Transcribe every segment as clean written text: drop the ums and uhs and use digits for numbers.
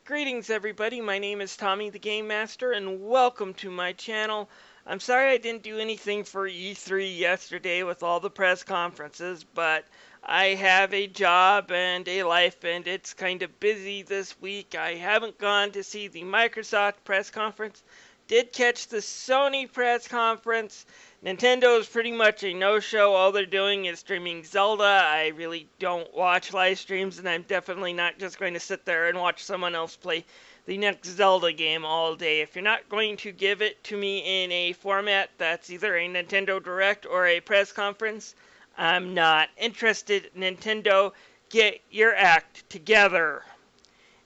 Greetings everybody, my name is Tommy the Game Master and welcome to my channel. I'm sorry I didn't do anything for E3 yesterday with all the press conferences, but I have a job and a life and it's kind of busy this week. I haven't gone to see the Microsoft press conference, did catch the Sony press conference. Nintendo is pretty much a no-show. All they're doing is streaming Zelda. I really don't watch live streams, and I'm definitely not just going to sit there and watch someone else play the next Zelda game all day. If you're not going to give it to me in a format that's either a Nintendo Direct or a press conference, I'm not interested. Nintendo, get your act together.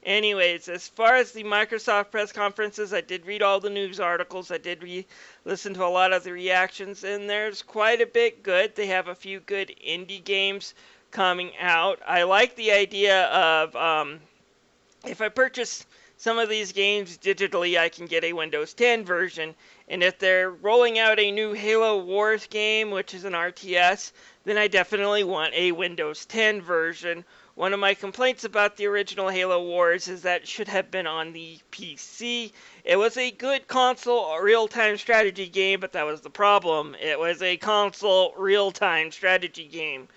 Anyways, as far as the Microsoft press conferences, I did read all the news articles. I did listen to a lot of the reactions, and there's quite a bit good. They have a few good indie games coming out. I like the idea of if I purchase some of these games digitally, I can get a Windows 10 version. And if they're rolling out a new Halo Wars game, which is an RTS, then I definitely want a Windows 10 version. One of my complaints about the original Halo Wars is that it should have been on the PC. It was a good console real-time strategy game, but that was the problem. It was a console real-time strategy game.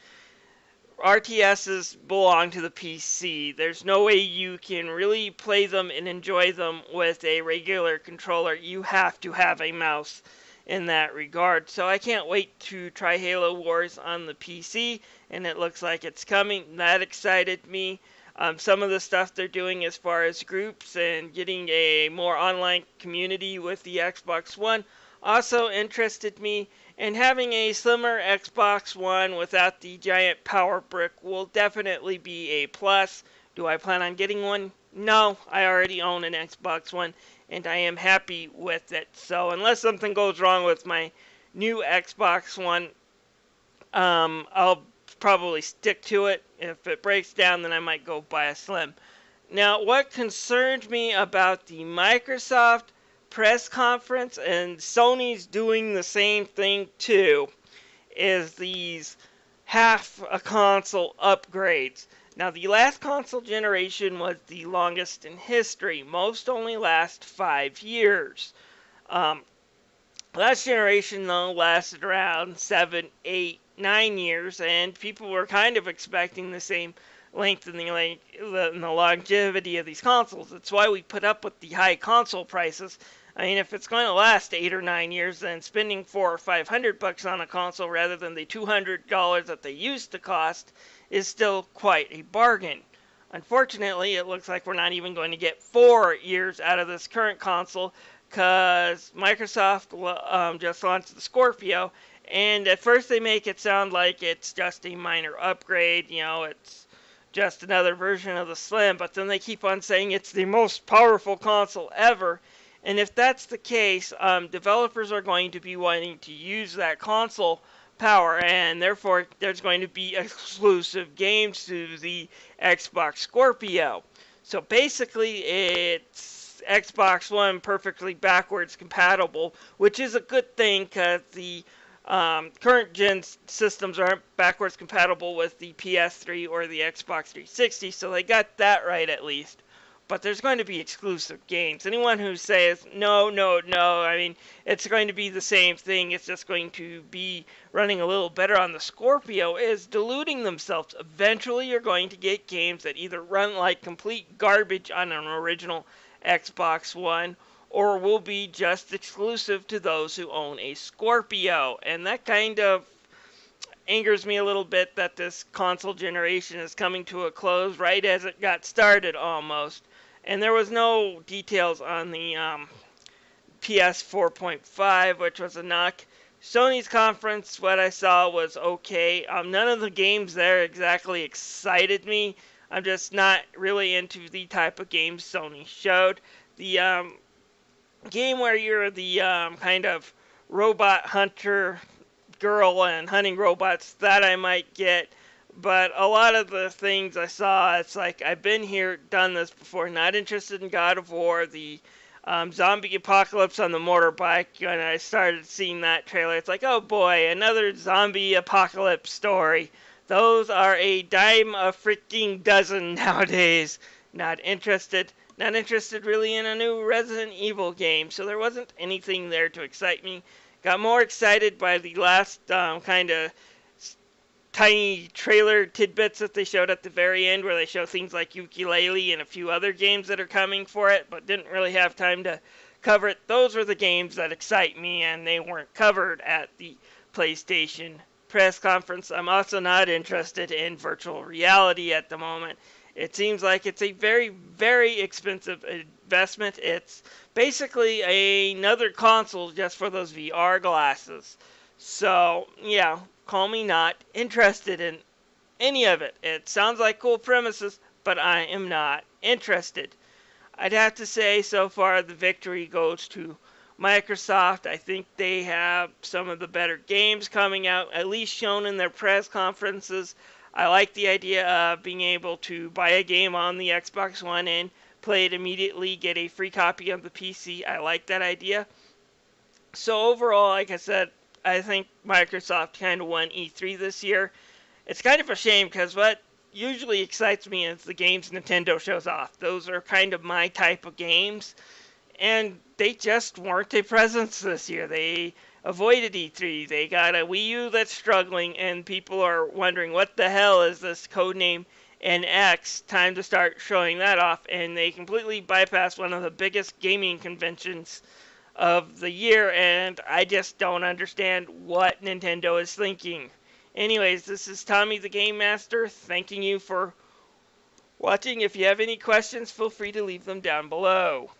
RTSs belong to the PC. There's no way you can really play them and enjoy them with a regular controller. You have to have a mouse in that regard. So I can't wait to try Halo Wars on the PC, and it looks like it's coming. That excited me. Some of the stuff they're doing as far as groups and getting a more online community with the Xbox One also interested me. And having a slimmer Xbox One without the giant power brick will definitely be a plus. Do I plan on getting one? No, I already own an Xbox One, and I am happy with it. So unless something goes wrong with my new Xbox One, I'll probably stick to it. If it breaks down, then I might go buy a Slim. Now, what concerned me about the Microsoft press conference, and Sony's doing the same thing too, is these half a console upgrades. Now, the last console generation was the longest in history. Most only last 5 years. Last generation, though, lasted around 7, 8, 9 years, and people were kind of expecting the same length in the longevity of these consoles. That's why we put up with the high console prices. I mean, if it's going to last 8 or 9 years, then spending $400 or $500 on a console rather than the $200 that they used to cost is still quite a bargain. Unfortunately, it looks like we're not even going to get 4 years out of this current console, because Microsoft just launched the Scorpio, and at first they make it sound like it's just a minor upgrade, you know, it's just another version of the Slim, but then they keep on saying it's the most powerful console ever. And if that's the case, developers are going to be wanting to use that console power, and therefore there's going to be exclusive games to the Xbox Scorpio. So basically it's Xbox One perfectly backwards compatible, which is a good thing because the current gen systems aren't backwards compatible with the PS3 or the Xbox 360, so they got that right at least. But there's going to be exclusive games. Anyone who says, no, I mean, it's going to be the same thing, it's just going to be running a little better on the Scorpio, is deluding themselves. Eventually you're going to get games that either run like complete garbage on an original Xbox One, or will be just exclusive to those who own a Scorpio. And that kind of angers me a little bit that this console generation is coming to a close right as it got started almost. And there was no details on the PS 4.5, which was a knock. Sony's conference, what I saw was okay. None of the games there exactly excited me. I'm just not really into the type of games Sony showed. The game where you're the kind of robot hunter girl and hunting robots, that I might get. But a lot of the things I saw, it's like, I've been here, done this before. Not interested in God of War. The zombie apocalypse on the motorbike, when I started seeing that trailer, it's like, oh boy, another zombie apocalypse story. Those are a dime a freaking dozen nowadays. Not interested. Not interested really in a new Resident Evil game, so there wasn't anything there to excite me. Got more excited by the last kind of tiny trailer tidbits that they showed at the very end, where they show things like Ukulele and a few other games that are coming for it, but didn't really have time to cover it. Those are the games that excite me, and they weren't covered at the PlayStation press conference. I'm also not interested in virtual reality at the moment. It seems like it's a very, very expensive investment. It's basically another console just for those VR glasses. So, yeah, call me not interested in any of it. It sounds like cool premises, but I am not interested. I'd have to say so far the victory goes to Microsoft. I think they have some of the better games coming out, at least shown in their press conferences. I like the idea of being able to buy a game on the Xbox One and play it immediately, get a free copy on the PC. I like that idea. So overall, like I said, I think Microsoft kind of won E3 this year. It's kind of a shame because what usually excites me is the games Nintendo shows off. Those are kind of my type of games, and they just weren't a presence this year. They avoided E3. They got a Wii U that's struggling, and people are wondering what the hell is this codename NX. Time to start showing that off, and they completely bypassed one of the biggest gaming conventions of the year, and I just don't understand what Nintendo is thinking. Anyways, this is Tommy the Game Master, thanking you for watching. If you have any questions, feel free to leave them down below.